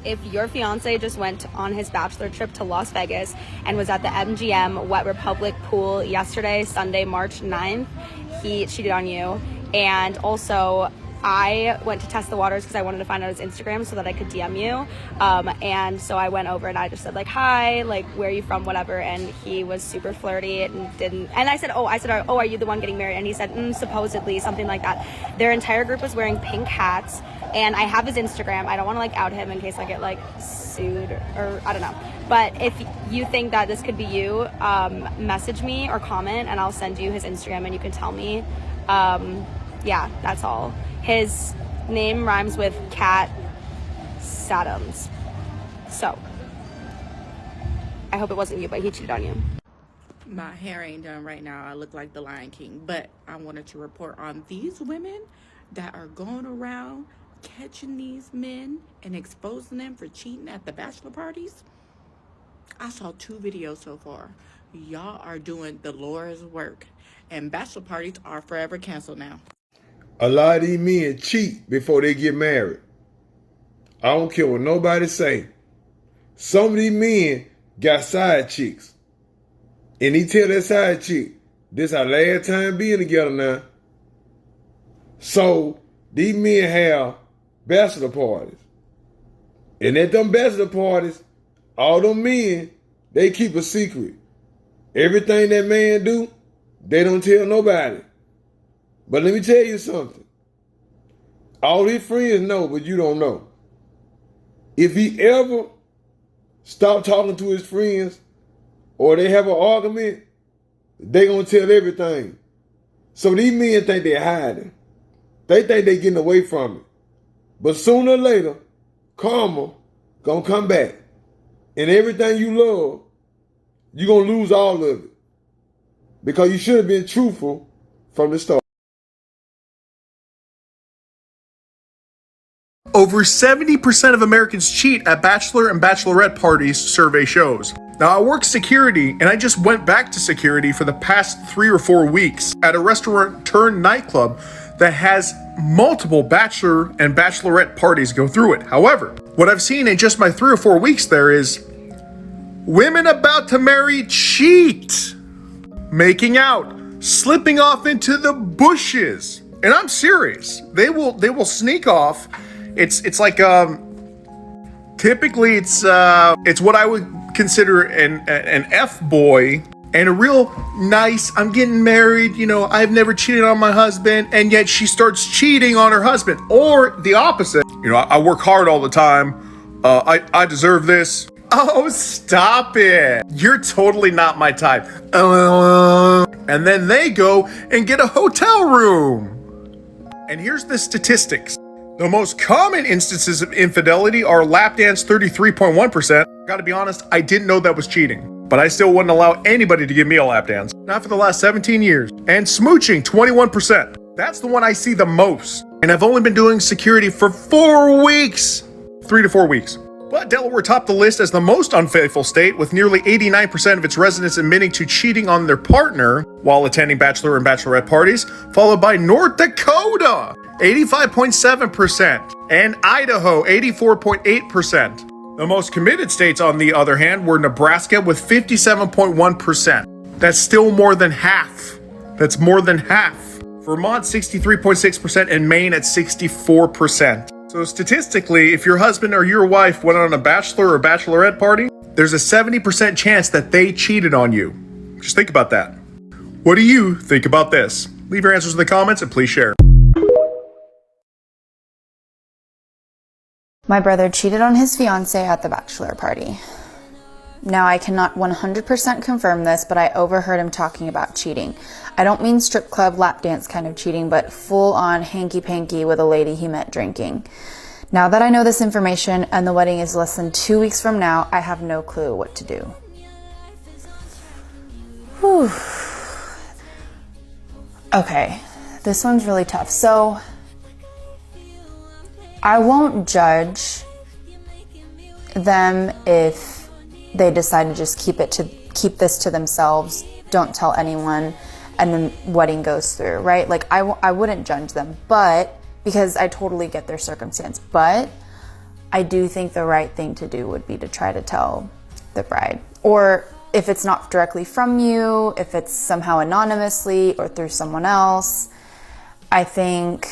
if your fiance just went on his bachelor trip to Las Vegas and was at the MGM Wet Republic pool yesterday, Sunday, March 9th, he cheated on you. And also, I went to test the waters because I wanted to find out his Instagram so that I could DM you. And so I went over and I just said like, hi, like, where are you from, whatever. And he was super flirty and didn't. And I said, oh, are you the one getting married? And he said, supposedly, something like that. Their entire group was wearing pink hats. And I have his Instagram. I don't want to like out him in case I get like sued or I don't know. But if you think that this could be you, message me or comment and I'll send you his Instagram and you can tell me. Yeah, that's all. His name rhymes with Cat Sadams. So, I hope it wasn't you, but he cheated on you. My hair ain't done right now. I look like the Lion King. But I wanted to report on these women that are going around catching these men and exposing them for cheating at the bachelor parties. I saw 2 videos so far. Y'all are doing the Lord's work. And bachelor parties are forever canceled now. A lot of these men cheat before they get married. I don't care what nobody say. Some of these men got side chicks. And he tell that side chick, this our last time being together now. So these men have bachelor parties. And at them bachelor parties, all them men, they keep a secret. Everything that man do, they don't tell nobody. But let me tell you something. All his friends know, but you don't know. If he ever stop talking to his friends or they have an argument, they gonna tell everything. So these men think they're hiding. They think they're getting away from it. But sooner or later, karma gonna come back. And everything you love, you're gonna lose all of it. Because you should have been truthful from the start. Over 70% of Americans cheat at bachelor and bachelorette parties, survey shows. Now, I work security, and I just went back to security for the past 3 or 4 weeks at a restaurant turned nightclub that has multiple bachelor and bachelorette parties go through it. However, what I've seen in just my 3 or 4 weeks there is women about to marry cheat, making out, slipping off into the bushes. And I'm serious. They will sneak off. It's like typically it's what I would consider an F-boy and a real nice, I'm getting married, you know, I've never cheated on my husband, and yet she starts cheating on her husband. Or the opposite, you know, I work hard all the time, I deserve this. Oh, stop it. You're totally not my type. And then they go and get a hotel room. And here's the statistics. The most common instances of infidelity are lap dance, 33.1%. Gotta be honest, I didn't know that was cheating, but I still wouldn't allow anybody to give me a lap dance. Not for the last 17 years. And smooching, 21%. That's the one I see the most. And I've only been doing security for 4 weeks. 3 to 4 weeks. But Delaware topped the list as the most unfaithful state, with nearly 89% of its residents admitting to cheating on their partner while attending bachelor and bachelorette parties, followed by North Dakota, 85.7%, and Idaho, 84.8%. The most committed states, on the other hand, were Nebraska with 57.1%. That's still more than half. That's more than half. Vermont, 63.6%, and Maine at 64%. So statistically, if your husband or your wife went on a bachelor or bachelorette party, there's a 70% chance that they cheated on you. Just think about that. What do you think about this? Leave your answers in the comments and please share. My brother cheated on his fiancée at the bachelor party. Now, I cannot 100% confirm this, but I overheard him talking about cheating. I don't mean strip club lap dance kind of cheating, but full-on hanky-panky with a lady he met drinking. Now that I know this information and the wedding is less than 2 weeks from now, I have no clue what to do. Whew. Okay, this one's really tough. So, I won't judge them if they decide to just keep this to themselves, don't tell anyone, and then wedding goes through, right? Like, I wouldn't judge them, but because I totally get their circumstance. But I do think the right thing to do would be to try to tell the bride. Or if it's not directly from you, if it's somehow anonymously or through someone else, I think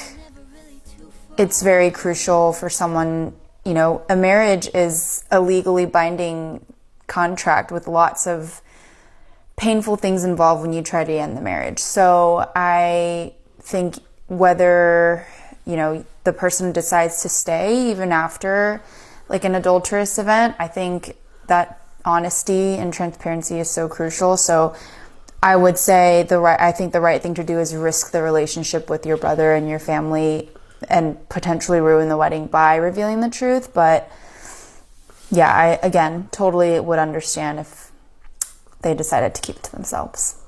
it's very crucial for someone, you know, a marriage is a legally binding contract with lots of painful things involved when you try to end the marriage. So I think whether, you know, the person decides to stay even after like an adulterous event, I think that honesty and transparency is so crucial. So I would say I think the right thing to do is risk the relationship with your brother and your family and potentially ruin the wedding by revealing the truth. But yeah, I, again, totally would understand if they decided to keep it to themselves.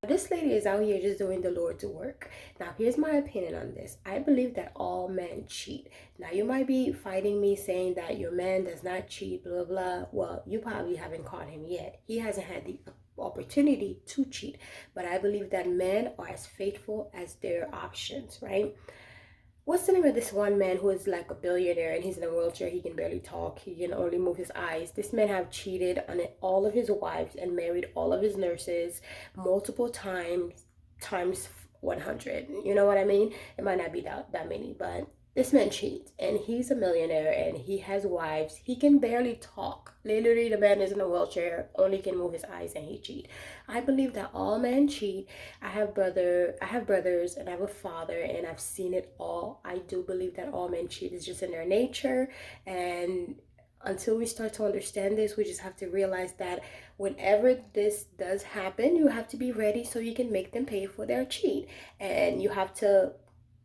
This lady is out here just doing the Lord's work. Now, here's my opinion on this. I believe that all men cheat. Now, you might be fighting me saying that your man does not cheat, blah, blah. Well, you probably haven't caught him yet. He hasn't had the opportunity to cheat. But I believe that men are as faithful as their options, right? What's the name of this one man who is like a billionaire and he's in a wheelchair, he can barely talk, he can only move his eyes. This man have cheated on all of his wives and married all of his nurses multiple times 100. You know what I mean? It might not be that many, but this man cheats and he's a millionaire and he has wives. He can barely talk. Literally, the man is in a wheelchair, only can move his eyes, and he cheat. I believe that all men cheat. I have brothers and I have a father and I've seen it all. I do believe that all men cheat. Is just in their nature, and until we start to understand this, we just have to realize that whenever this does happen, you have to be ready so you can make them pay for their cheat, and you have to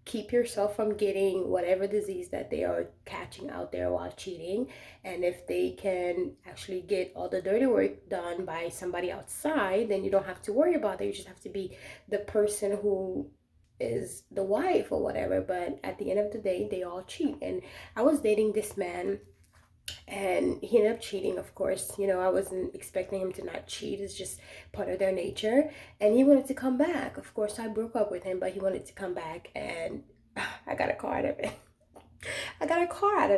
keep yourself from getting whatever disease that they are catching out there while cheating. And if they can actually get all the dirty work done by somebody outside, then you don't have to worry about it. You just have to be the person who is the wife or whatever. But at the end of the day, they all cheat. And I was dating this man and he ended up cheating. Of course, you know, I wasn't expecting him to not cheat. It's just part of their nature, and he wanted to come back. Of course, I broke up with him, but he wanted to come back, and I got a car out of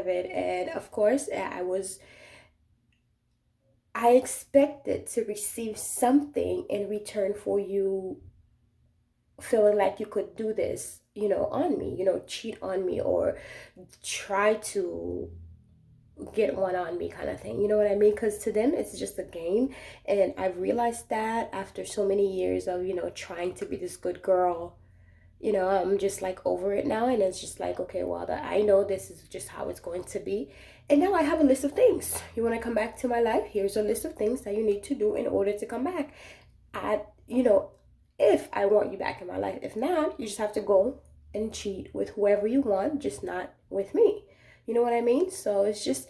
it. And of course, I expected to receive something in return for you feeling like you could do this, you know, on me, you know, cheat on me or try to get one on me kind of thing, you know what I mean? Because to them it's just a game, and I've realized that after so many years of, you know, trying to be this good girl, you know, I'm just like over it now, and it's just like, okay, well, I know this is just how it's going to be, and now I have a list of things. You want to come back to my life? Here's a list of things that you need to do in order to come back. You know, if I want you back in my life. If not, you just have to go and cheat with whoever you want, just not with me. You know what I mean? So it's just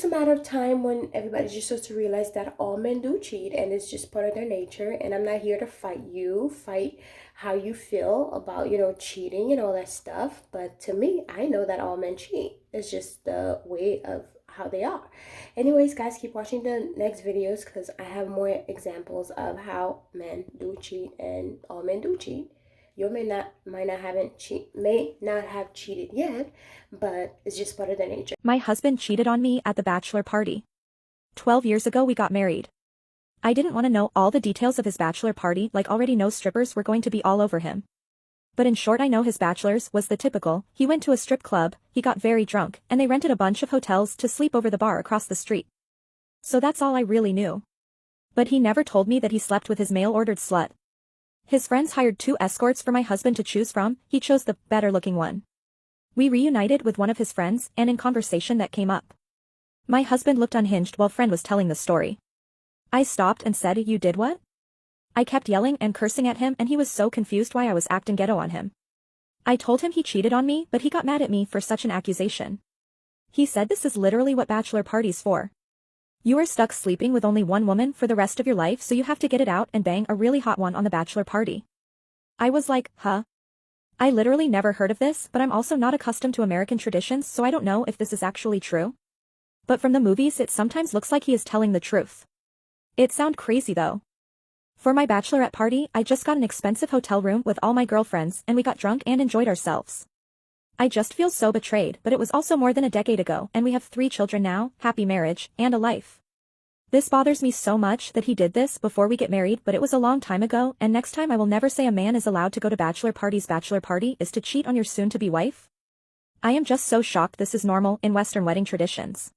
a matter of time when everybody just starts to realize that all men do cheat, and it's just part of their nature. And I'm not here to fight how you feel about, you know, cheating and all that stuff. But to me, I know that all men cheat. It's just the way of how they are. Anyways, guys, keep watching the next videos because I have more examples of how men do cheat, and all men do cheat. You may not have cheated yet, but it's just part of their nature. My husband cheated on me at the bachelor party. 12 years ago we got married. I didn't want to know all the details of his bachelor party, like already know strippers were going to be all over him. But in short, I know his bachelor's was the typical, he went to a strip club, he got very drunk, and they rented a bunch of hotels to sleep over the bar across the street. So that's all I really knew. But he never told me that he slept with his mail-ordered slut. His friends hired 2 escorts for my husband to choose from. He chose the better-looking one. We reunited with one of his friends, and in conversation that came up, my husband looked unhinged while friend was telling the story. I stopped and said, "You did what?" I kept yelling and cursing at him, and he was so confused why I was acting ghetto on him. I told him he cheated on me, but he got mad at me for such an accusation. He said this is literally what bachelor party's for. You are stuck sleeping with only one woman for the rest of your life, so you have to get it out and bang a really hot one on the bachelor party. I was like, huh? I literally never heard of this, but I'm also not accustomed to American traditions, so I don't know if this is actually true. But from the movies it sometimes looks like he is telling the truth. It sounds crazy though. For my bachelorette party, I just got an expensive hotel room with all my girlfriends, and we got drunk and enjoyed ourselves. I just feel so betrayed, but it was also more than a decade ago, and we have 3 children now, happy marriage, and a life. This bothers me so much that he did this before we get married, but it was a long time ago, and next time I will never say a man is allowed to go to bachelor parties. Bachelor party is to cheat on your soon-to-be wife? I am just so shocked this is normal in Western wedding traditions.